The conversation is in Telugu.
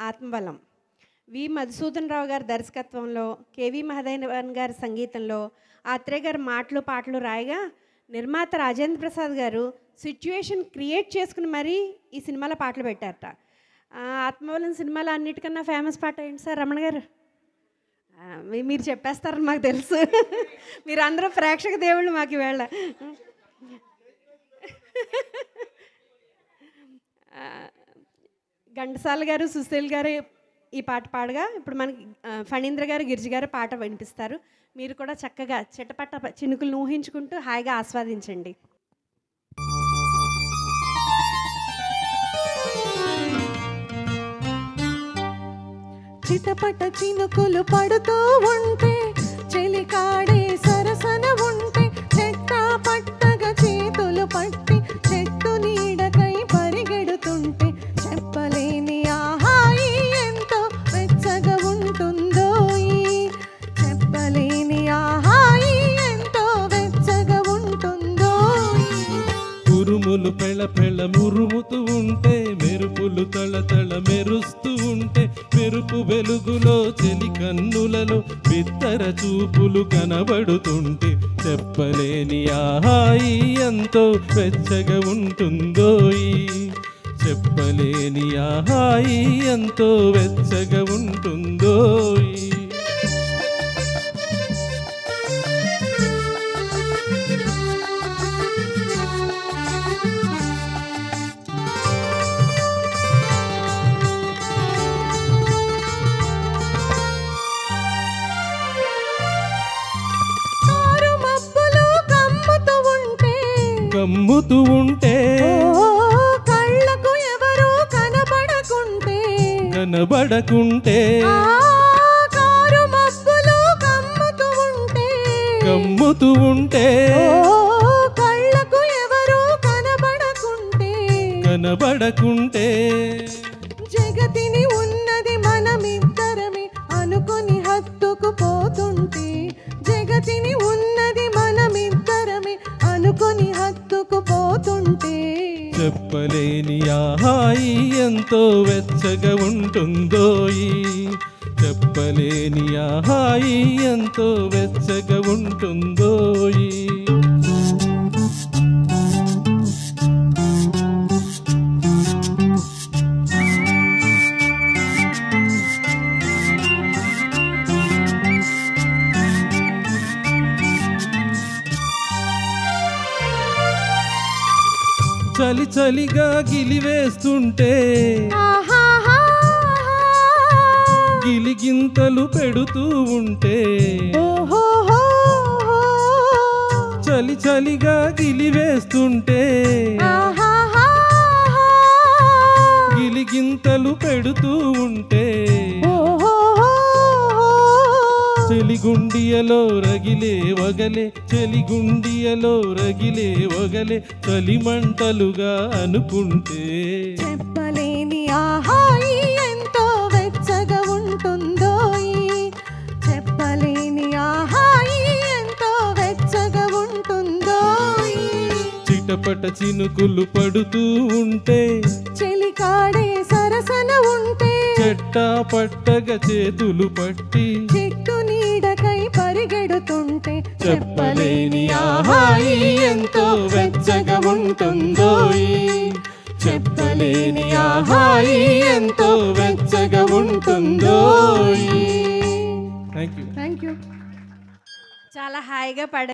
ఆత్మబలం. వి మధుసూదన్ రావు గారి దర్శకత్వంలో, కేవి మహదేవన్ గారి సంగీతంలో, ఆత్రేయ గారి మాటలు పాటలు రాయగా నిర్మాత రాజేంద్ర ప్రసాద్ గారు సిచ్యువేషన్ క్రియేట్ చేసుకుని మరీ ఈ సినిమాలో పాటలు పెట్టారట. ఆత్మబలం సినిమాలో అన్నిటికన్నా ఫేమస్ పాట ఏంటి సార్ రమణ గారు? మీరు చెప్పేస్తారని మాకు తెలుసు. మీరు అందరూ ప్రేక్షక దేవుళ్ళు మాకు ఈవేళ. ఘంటసాల గారు, సుశీల్ గారు ఈ పాట పాడగా ఇప్పుడు మనకి ఫణీంద్ర గారు, గిరిజ గారు పాట వినిపిస్తారు. మీరు కూడా చక్కగా చిటపట చినుకులు ఊహించుకుంటూ హాయిగా ఆస్వాదించండి. చిటపట చినుకులు పడుతూ ఉంటే, చెలికాడే సరసన ఉంటే, చెట్ట పట్టగా చేతులు పట్టి చెట్టు నీడకై పరిగెడుతుంటే, చెప్పలేని ఆహాయి ఎంతో వెచ్చగా ఉంటుందో, చెప్పలేని ఆహాయి ఎంతో వెచ్చగా ఉంటుందో. ఉరుములు పెళ్ళ పెళ్ళ మురుముతూ ఉంటే, మెరుపులు తళతళ మెరుస్తూ ఉంటే, మెరుపు వెలుగులో చెలి కన్నులలో బిత్తర చూపులు కనబడుతుంటే, చెప్పలేని ఆహాయి ఎంతో వెచ్చగా ఉంటుందోయి, చెప్పలేని ఆహాయి ఎంతో వెచ్చగా ఉంటుందోయి. కమ్ముతూ ఉంటే, కళ్ళకు ఎవరూ కనబడకుంటే, కనబడకుంటే, కారు మబ్బులు కమ్ముతూ ఉంటే, కమ్ముతూ ఉంటే, కళ్ళకు ఎవరూ కనబడకుంటే, కనబడకుంటే, జగతిని ఉన్నది మనమిద్దరమే అనుకొని హత్తుకుపోతుంటే, జగతిని ఉన్నది మనమిద్దరమే అనుకొని హత్తుకుపోతుంటే, చెప్పలేని ఆహాయి ఎంతో వెచ్చగా ఉంటుందోయి, చెప్పలేని ఆహాయి ఎంతో వెచ్చగా ఉంటుందోయి. చలి చలిగా గిలివేస్తుంటే, గిలిగింతలు పెడుతూ ఉంటే, చలి చలిగా గిలివేస్తుంటే, గిలిగింతలు పెడుతూ ఉంటే, చెలిగుండియలో రగిలే వగలే, చెలిగుండియలో రగిలే వగలే, చలిమంటలుగా అనుకుంటే, చెప్పలేని ఆహాయి ఎంతో వెచ్చగా ఉంటుందో, చెప్పలేని ఆహాయి ఎంతో వెచ్చగా ఉంటుందో. చిటపట చినుకులు పడుతూ ఉంటే, చెలికాడే సరసన ఉంటే, చెట్టా పట్టగా చేతులు పట్టి చెట్టు నీడకై పరిగెడుతుంటే, చెప్పలేని ఆహాయి ఎంతో వెచ్చగా ఉంటుందోయి, చెప్పలేని ఆహాయి ఎంతో వెచ్చగా ఉంటుందోయి. Thank you. Thank you. చాలా హాయిగా పాడారు.